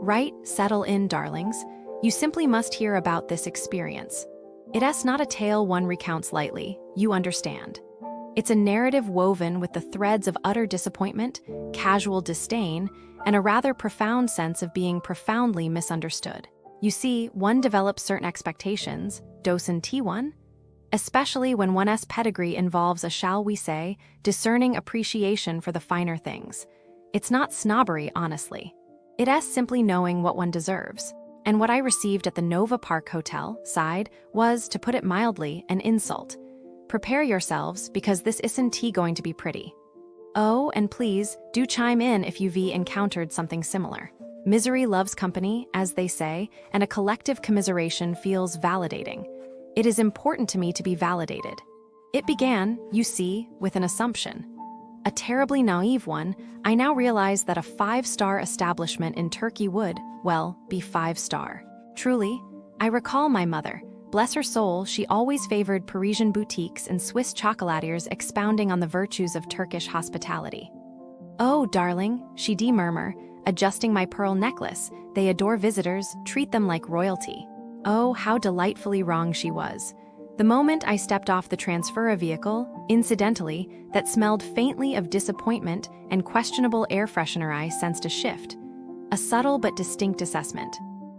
Right, settle in, darlings. You simply must hear about this experience. It's not a tale one recounts lightly, you understand. It's a narrative woven with the threads of utter disappointment, casual disdain, and a rather profound sense of being profoundly misunderstood. You see, one develops certain expectations, docen T1, especially when one's pedigree involves a, shall we say, discerning appreciation for the finer things. It's not snobbery, honestly. It's simply knowing what one deserves. And what I received at the Nova Park Hotel side was, to put it mildly, an insult. Prepare yourselves, because this isn't going to be pretty. Oh, and please, do chime in if you've encountered something similar. Misery loves company, as they say, and a collective commiseration feels validating. It is important to me to be validated. It began, you see, with an assumption. A terribly naive one. I now realize that a 5-star establishment in Turkey would, well, be 5-star. Truly, I recall my mother. Bless her soul, she always favored Parisian boutiques and Swiss chocolatiers expounding on the virtues of Turkish hospitality. Oh, darling, she'd murmur, adjusting my pearl necklace, they adore visitors, treat them like royalty. Oh, how delightfully wrong she was. The moment I stepped off the transfer vehicle, incidentally, that smelled faintly of disappointment and questionable air freshener, I sensed a shift. A subtle but distinct assessment.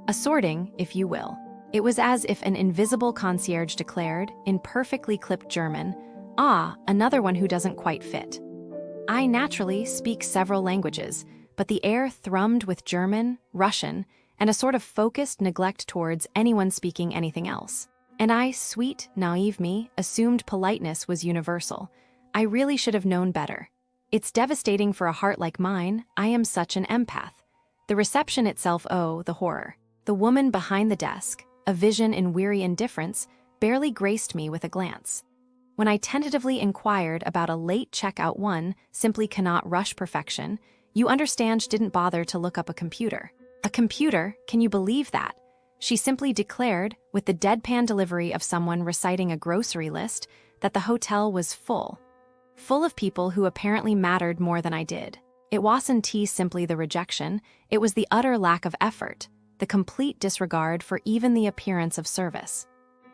A sorting, if you will. It was as if an invisible concierge declared, in perfectly clipped German, "Ah, another one who doesn't quite fit." I naturally speak several languages, but the air thrummed with German, Russian, and a sort of focused neglect towards anyone speaking anything else. And I, sweet, naive me, assumed politeness was universal. I really should have known better. It's devastating for a heart like mine. I am such an empath. The reception itself, oh, the horror. The woman behind the desk, a vision in weary indifference, barely graced me with a glance. When I tentatively inquired about a late checkout, one simply cannot rush perfection. You understand, she didn't bother to look up a computer. A computer? Can you believe that? She simply declared, with the deadpan delivery of someone reciting a grocery list, that the hotel was full. Full of people who apparently mattered more than I did. It wasn't simply the rejection, it was the utter lack of effort, the complete disregard for even the appearance of service.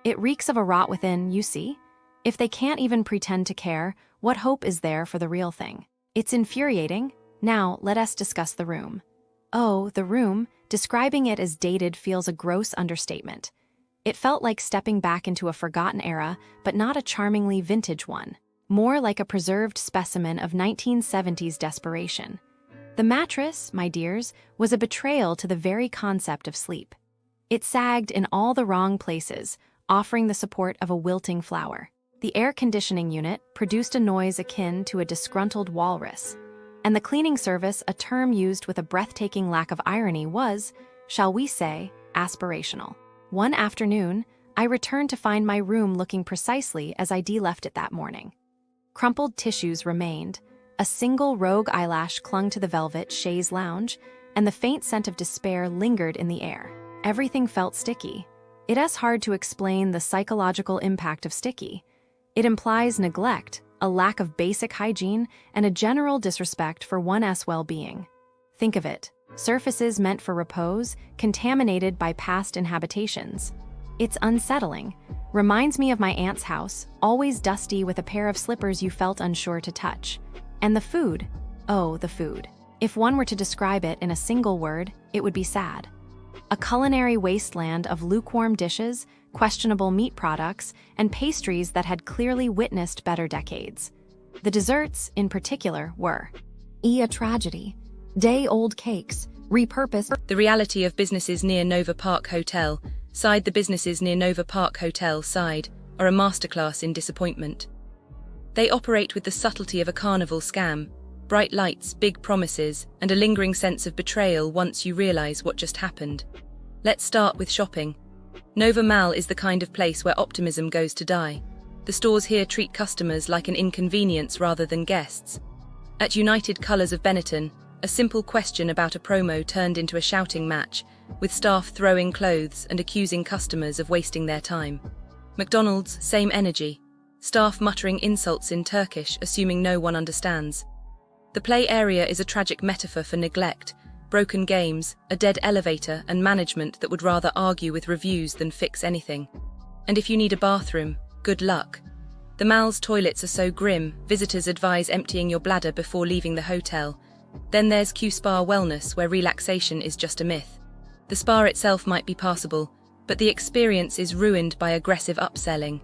It reeks of a rot within, you see? If they can't even pretend to care, what hope is there for the real thing? It's infuriating. Now, let us discuss the room. Oh, the room, describing it as dated feels a gross understatement. It felt like stepping back into a forgotten era, but not a charmingly vintage one. More like a preserved specimen of 1970s desperation. The mattress, my dears, was a betrayal to the very concept of sleep. It sagged in all the wrong places, offering the support of a wilting flower. The air conditioning unit produced a noise akin to a disgruntled walrus. And the cleaning service, a term used with a breathtaking lack of irony, was, shall we say, aspirational. One afternoon, I returned to find my room looking precisely as I'd left it that morning. Crumpled tissues remained, a single rogue eyelash clung to the velvet chaise lounge, and the faint scent of despair lingered in the air. Everything felt sticky. It's hard to explain the psychological impact of sticky. It implies neglect, a lack of basic hygiene, and a general disrespect for one's well-being. Think of it. Surfaces meant for repose, contaminated by past inhabitations. It's unsettling. Reminds me of my aunt's house, always dusty with a pair of slippers you felt unsure to touch. And the food. Oh, the food. If one were to describe it in a single word, it would be sad. A culinary wasteland of lukewarm dishes, questionable meat products, and pastries that had clearly witnessed better decades. The desserts, in particular, were a tragedy. Day-old cakes, repurposed. The reality of businesses near Nova Park Hotel, side the businesses near Nova Park Hotel side, are a masterclass in disappointment. They operate with the subtlety of a carnival scam, bright lights, big promises, and a lingering sense of betrayal once you realize what just happened. Let's start with shopping. Nova Mall is the kind of place where optimism goes to die. The stores here treat customers like an inconvenience rather than guests. At United Colors of Benetton, a simple question about a promo turned into a shouting match, with staff throwing clothes and accusing customers of wasting their time. McDonald's, same energy. Staff muttering insults in Turkish, assuming no one understands. The play area is a tragic metaphor for neglect, broken games, a dead elevator, and management that would rather argue with reviews than fix anything. And if you need a bathroom, good luck. The Mal's toilets are so grim, visitors advise emptying your bladder before leaving the hotel. Then there's Q-Spa Wellness, where relaxation is just a myth. The spa itself might be passable, but the experience is ruined by aggressive upselling.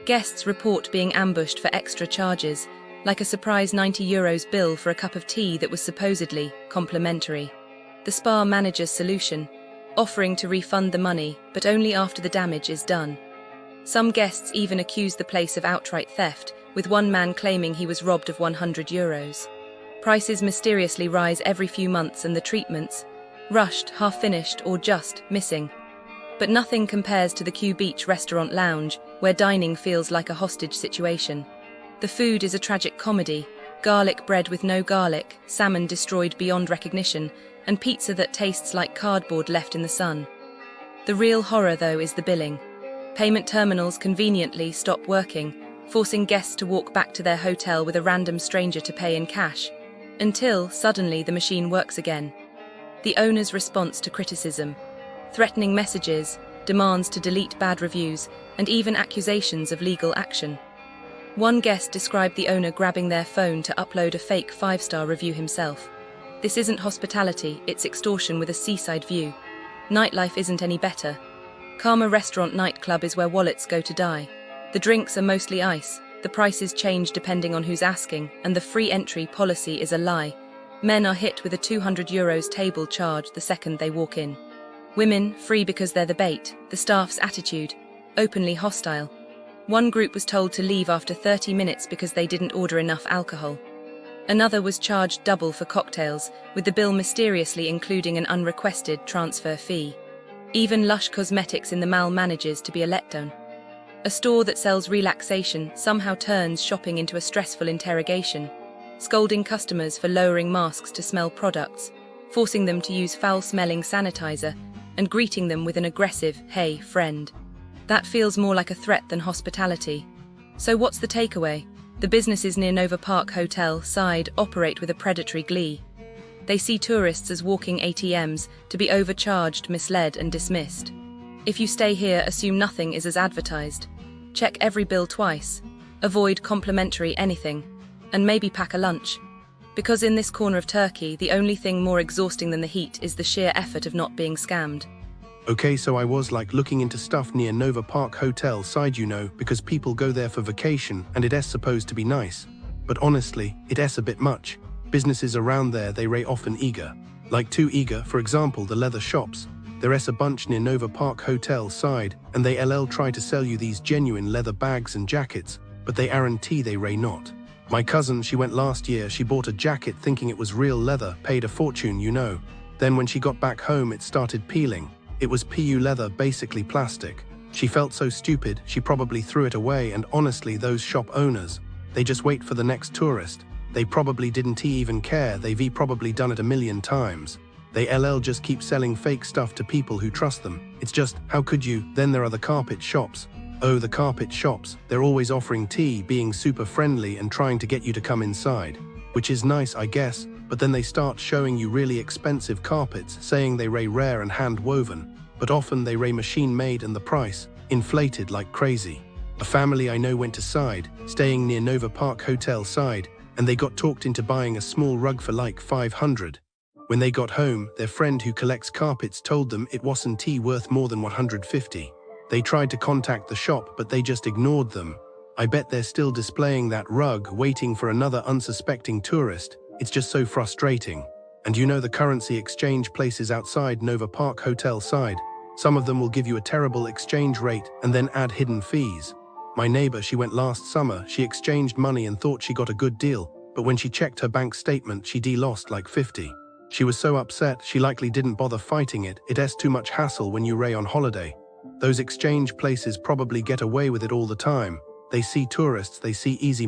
Guests report being ambushed for extra charges, like a surprise €90 bill for a cup of tea that was supposedly complimentary. The spa manager's solution, offering to refund the money, but only after the damage is done. Some guests even accuse the place of outright theft, with one man claiming he was robbed of €100. Prices mysteriously rise every few months and the treatments, rushed, half-finished, or just missing. But nothing compares to the Q Beach Restaurant Lounge, where dining feels like a hostage situation. The food is a tragic comedy: garlic bread with no garlic, salmon destroyed beyond recognition, and pizza that tastes like cardboard left in the sun. The real horror, though, is the billing. Payment terminals conveniently stop working, forcing guests to walk back to their hotel with a random stranger to pay in cash, until suddenly the machine works again. The owner's response to criticism: threatening messages, demands to delete bad reviews, and even accusations of legal action. One guest described the owner grabbing their phone to upload a fake 5-star review himself. This isn't hospitality, it's extortion with a seaside view. Nightlife isn't any better. Karma Restaurant nightclub is where wallets go to die. The drinks are mostly ice, the prices change depending on who's asking, and the free entry policy is a lie. Men are hit with a €200 table charge the second they walk in. Women, free because they're the bait. The staff's attitude, openly hostile. One group was told to leave after 30 minutes because they didn't order enough alcohol. Another was charged double for cocktails, with the bill mysteriously including an unrequested transfer fee. Even Lush Cosmetics in the Mal manages to be a letdown. A store that sells relaxation somehow turns shopping into a stressful interrogation, scolding customers for lowering masks to smell products, forcing them to use foul-smelling sanitizer, and greeting them with an aggressive, "Hey, friend." That feels more like a threat than hospitality. So what's the takeaway? The businesses near Nova Park Hotel side operate with a predatory glee. They see tourists as walking ATMs, to be overcharged, misled, and dismissed. If you stay here, assume nothing is as advertised. Check every bill twice. Avoid complimentary anything. And maybe pack a lunch. Because in this corner of Turkey, the only thing more exhausting than the heat is the sheer effort of not being scammed. Okay, so I was like looking into stuff near Nova Park Hotel side, because people go there for vacation and it is supposed to be nice. But honestly, it is a bit much. Businesses around there, they ray often eager. Like too eager, for example, the leather shops. There is a bunch near Nova Park Hotel side, and they try to sell you these genuine leather bags and jackets, but they guarantee they ray not. My cousin, she went last year, she bought a jacket thinking it was real leather, paid a fortune, Then when she got back home, it started peeling. It was PU leather, basically plastic. She felt so stupid, she probably threw it away, and honestly, those shop owners, they just wait for the next tourist. They probably didn't even care, they've probably done it a million times. They just keep selling fake stuff to people who trust them. It's just, how could you? Then there are the carpet shops. Oh, the carpet shops, they're always offering tea, being super friendly and trying to get you to come inside. Which is nice, I guess, but then they start showing you really expensive carpets, saying they ray rare and hand-woven, but often they ray machine-made and the price, inflated like crazy. A family I know went to side, staying near Nova Park Hotel side, and they got talked into buying a small rug for like 500. When they got home, their friend who collects carpets told them it wasn't worth more than 150. They tried to contact the shop, but they just ignored them. I bet they're still displaying that rug, waiting for another unsuspecting tourist. It's just so frustrating. And the currency exchange places outside Nova Park Hotel side. Some of them will give you a terrible exchange rate and then add hidden fees. My neighbor, she went last summer, she exchanged money and thought she got a good deal, but when she checked her bank statement, she lost like 50. She was so upset, she likely didn't bother fighting it. It is too much hassle when you ray on holiday. Those exchange places probably get away with it all the time. They see tourists, they see easy